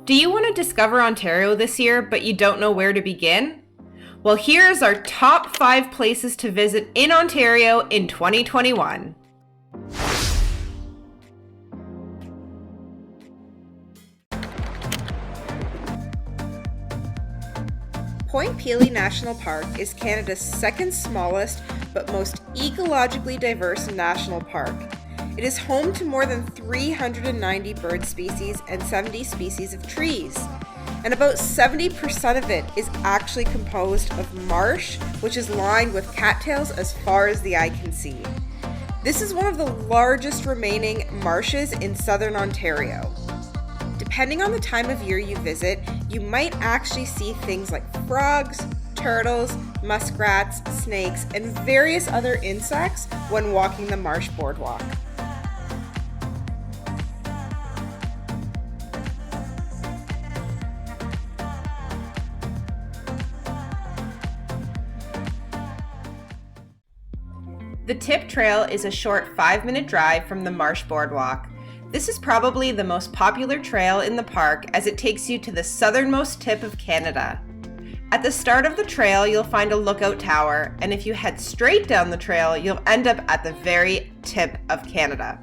Do you want to discover Ontario this year, but you don't know where to begin? Well, here's our top 5 places to visit in Ontario in 2021. Point Pelee National Park is Canada's second smallest but most ecologically diverse national park. It is home to more than 390 bird species and 70 species of trees. And about 70% of it is actually composed of marsh, which is lined with cattails as far as the eye can see. This is one of the largest remaining marshes in southern Ontario. Depending on the time of year you visit, you might actually see things like frogs, turtles, muskrats, snakes, and various other insects when walking the marsh boardwalk. The Tip Trail is a short 5-minute drive from the Marsh Boardwalk. This is probably the most popular trail in the park as it takes you to the southernmost tip of Canada. At the start of the trail, you'll find a lookout tower, and if you head straight down the trail, you'll end up at the very tip of Canada.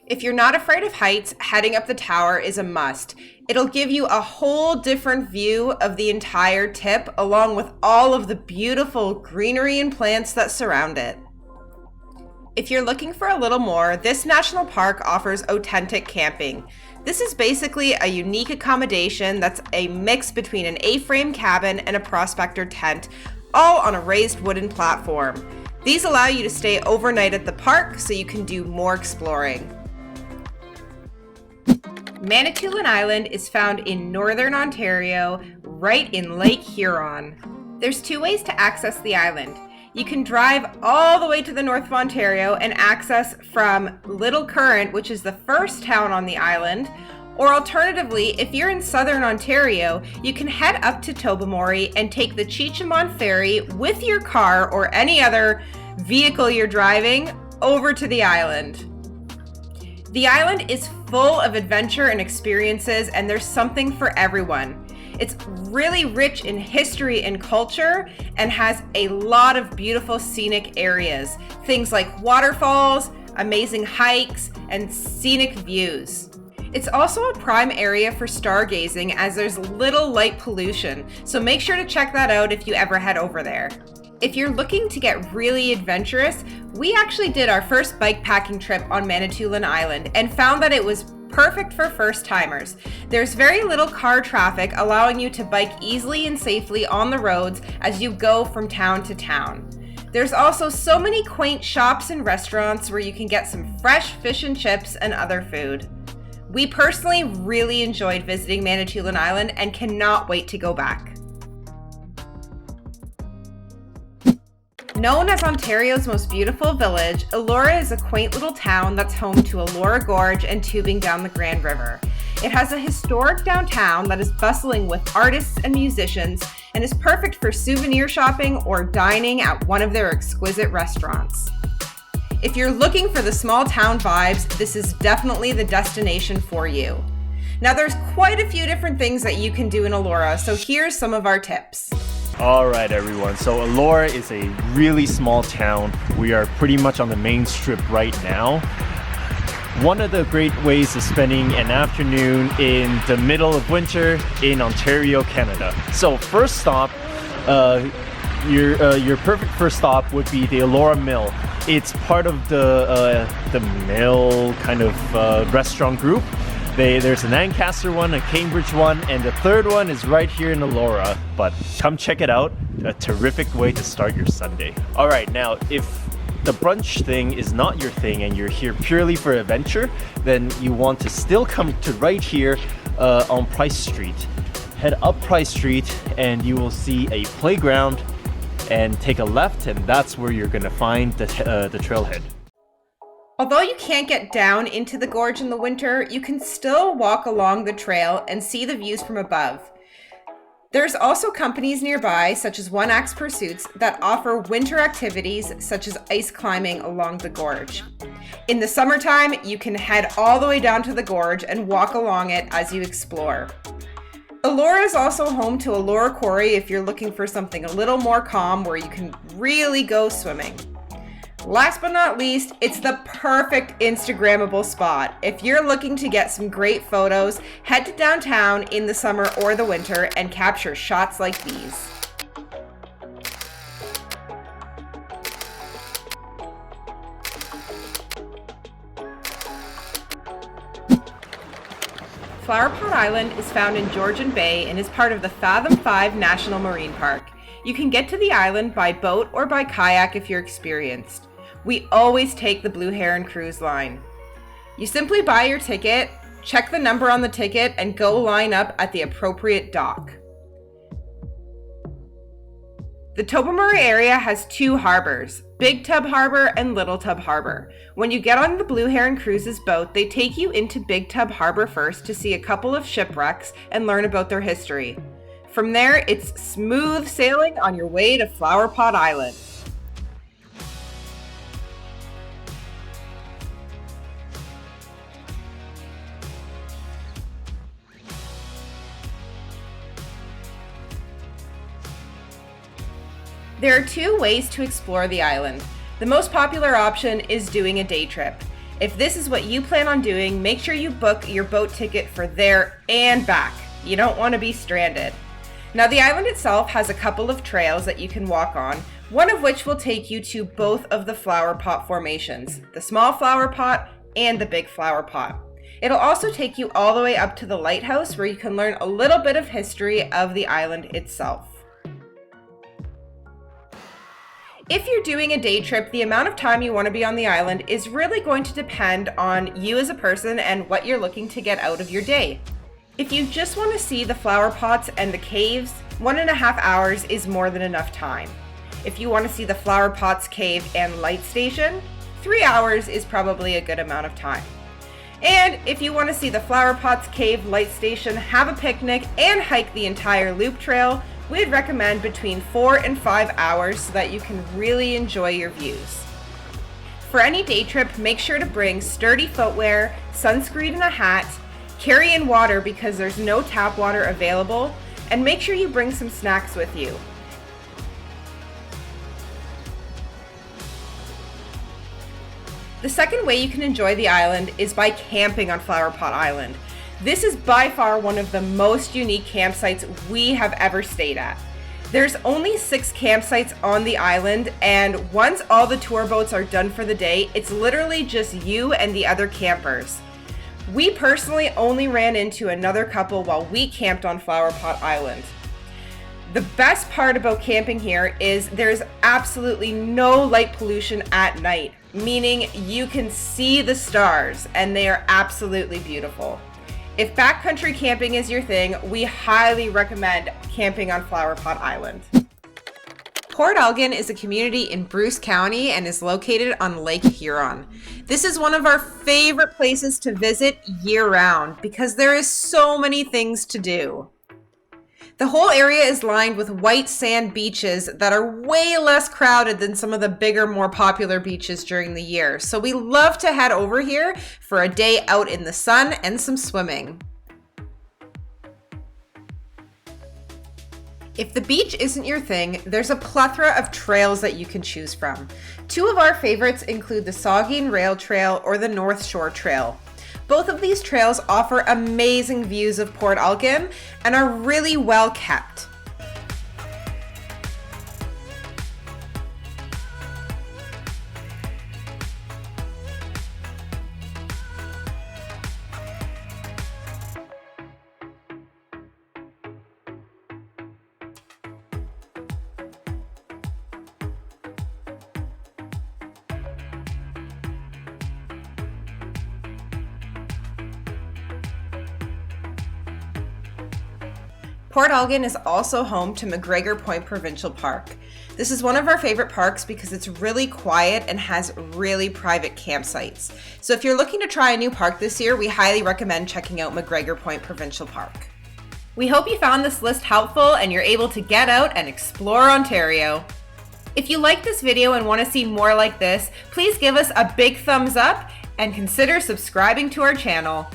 If you're not afraid of heights, heading up the tower is a must. It'll give you a whole different view of the entire tip, along with all of the beautiful greenery and plants that surround it. If you're looking for a little more, this national park offers authentic camping. This is basically a unique accommodation that's a mix between an A-frame cabin and a prospector tent, all on a raised wooden platform. These allow you to stay overnight at the park so you can do more exploring. Manitoulin Island is found in northern Ontario, right in Lake Huron. There's 2 ways to access the island. You can drive all the way to the north of Ontario and access from Little Current, which is the first town on the island, or alternatively, if you're in southern Ontario, you can head up to Tobermory and take the Cheecham ferry with your car or any other vehicle you're driving over to the island. The island is full of adventure and experiences, and there's something for everyone. It's really rich in history and culture and has a lot of beautiful scenic areas. Things like waterfalls, amazing hikes, and scenic views. It's also a prime area for stargazing as there's little light pollution, so make sure to check that out if you ever head over there. If you're looking to get really adventurous, we actually did our first bike packing trip on Manitoulin Island and found that it was perfect for first-timers. There's very little car traffic, allowing you to bike easily and safely on the roads as you go from town to town. There's also so many quaint shops and restaurants where you can get some fresh fish and chips and other food. We personally really enjoyed visiting Manitoulin Island and cannot wait to go back. Known as Ontario's most beautiful village, Elora is a quaint little town that's home to Elora Gorge and tubing down the Grand River. It has a historic downtown that is bustling with artists and musicians and is perfect for souvenir shopping or dining at one of their exquisite restaurants. If you're looking for the small town vibes, this is definitely the destination for you. Now there's quite a few different things that you can do in Elora, so here's some of our tips. Alright everyone, so Elora is a really small town. We are pretty much on the main strip right now. One of the great ways of spending an afternoon in the middle of winter in Ontario, Canada. So first stop, your perfect first stop would be the Elora Mill. It's part of the Mill kind of restaurant group. There's an Ancaster one, a Cambridge one, and the third one is right here in Elora. But come check it out. A terrific way to start your Sunday. All right, now if the brunch thing is not your thing and you're here purely for adventure, then you want to still come to right here on Price Street. Head up Price Street and you will see a playground, and take a left, and that's where you're gonna find the trailhead. Although you can't get down into the gorge in the winter, you can still walk along the trail and see the views from above. There's also companies nearby, such as One Axe Pursuits, that offer winter activities such as ice climbing along the gorge. In the summertime, you can head all the way down to the gorge and walk along it as you explore. Elora is also home to Elora Quarry if you're looking for something a little more calm where you can really go swimming. Last but not least, it's the perfect Instagrammable spot. If you're looking to get some great photos, head to downtown in the summer or the winter and capture shots like these. Flowerpot Island is found in Georgian Bay and is part of the Fathom 5 National Marine Park. You can get to the island by boat or by kayak if you're experienced. We always take the Blue Heron Cruise line. You simply buy your ticket, check the number on the ticket, and go line up at the appropriate dock. The Tobermory area has two harbors, Big Tub Harbor and Little Tub Harbor. When you get on the Blue Heron Cruises boat, they take you into Big Tub Harbor first to see a couple of shipwrecks and learn about their history. From there, it's smooth sailing on your way to Flowerpot Island. There are two ways to explore the island. The most popular option is doing a day trip. If this is what you plan on doing, make sure you book your boat ticket for there and back. You don't want to be stranded. Now, the island itself has a couple of trails that you can walk on, one of which will take you to both of the flower pot formations, the small flower pot and the big flower pot. It'll also take you all the way up to the lighthouse where you can learn a little bit of history of the island itself. If you're doing a day trip, the amount of time you want to be on the island is really going to depend on you as a person and what you're looking to get out of your day. If you just want to see the flower pots and the caves, 1.5 hours is more than enough time. If you want to see the flower pots, cave, and light station, 3 hours is probably a good amount of time. And if you want to see the flower pots, cave, light station, have a picnic, and hike the entire loop trail, we'd recommend between 4 and 5 hours so that you can really enjoy your views. For any day trip, make sure to bring sturdy footwear, sunscreen and a hat, carry in water because there's no tap water available, and make sure you bring some snacks with you. The second way you can enjoy the island is by camping on Flowerpot Island. This is by far one of the most unique campsites we have ever stayed at. There's only 6 campsites on the island, and once all the tour boats are done for the day, it's literally just you and the other campers. We personally only ran into another couple while we camped on Flowerpot Island. The best part about camping here is there's absolutely no light pollution at night, meaning you can see the stars, and they are absolutely beautiful. If backcountry camping is your thing, we highly recommend camping on Flowerpot Island. Port Elgin is a community in Bruce County and is located on Lake Huron. This is one of our favorite places to visit year-round because there is so many things to do. The whole area is lined with white sand beaches that are way less crowded than some of the bigger, more popular beaches during the year. So we love to head over here for a day out in the sun and some swimming. If the beach isn't your thing, there's a plethora of trails that you can choose from. 2 of our favorites include the Saugeen Rail Trail or the North Shore Trail. Both of these trails offer amazing views of Port Elgin and are really well kept. Port Elgin is also home to McGregor Point Provincial Park. This is one of our favorite parks because it's really quiet and has really private campsites. So if you're looking to try a new park this year, we highly recommend checking out McGregor Point Provincial Park. We hope you found this list helpful and you're able to get out and explore Ontario. If you like this video and want to see more like this, please give us a big thumbs up and consider subscribing to our channel.